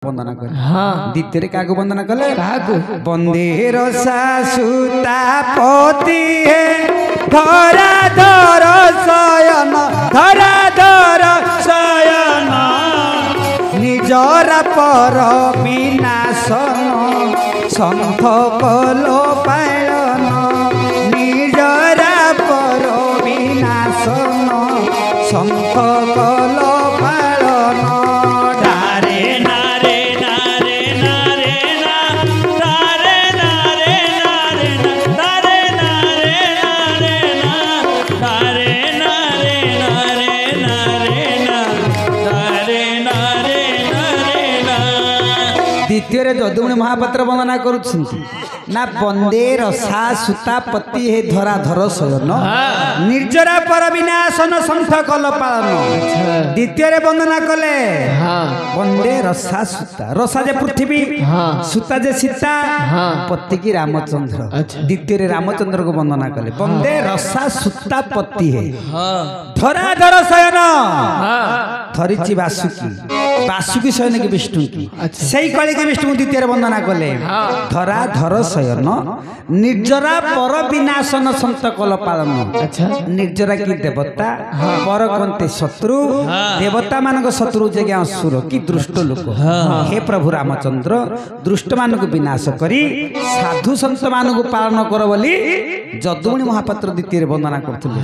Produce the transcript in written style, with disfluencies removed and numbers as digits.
वंदना कले द्वितीय क्या वंदना कले वंदे रसा सुतापति धरा धर शयन धरा धर शयन निजरा पर विनाशन संथ कलो पायन निजरा पर विनाशन संथ कलो पायन नारे नारे नारे नारे नारे नारे नारे नारे नारे नारे नारे नारे नारे नारे नारे नारे द्वितीय जदुमणि महापात्र वंदना करुछंती ना वंदे रसा सुतापति हे धरा धर शयन निर्जरा पर विनाशन संथ कल पालन द्वितीय वंदना कले वंदे रसा सुता रसा जे पृथ्वी सुता जे सीता पति की रामचंद्र द्वितीय रामचंद्र को वंदना कले वंदे रसा सुतापति हे धरा धर शयन धरिची वासुकी वासुकी शयन की विष्णु की सही कली के विष्णु द्वितीय वंदना कले धरा धर शयन निर्जरा पर विनाशन संत कल पालन निर्जरा की देवता पर कंते शत्रु देवता मान शत्रु जगह असुर की दुष्ट लोक हे प्रभु रामचंद्र दुष्ट मान को विनाश करी साधु संत मान को पालन कर बोली जदुमणि महापात्र द्वितीय वंदना करथिले।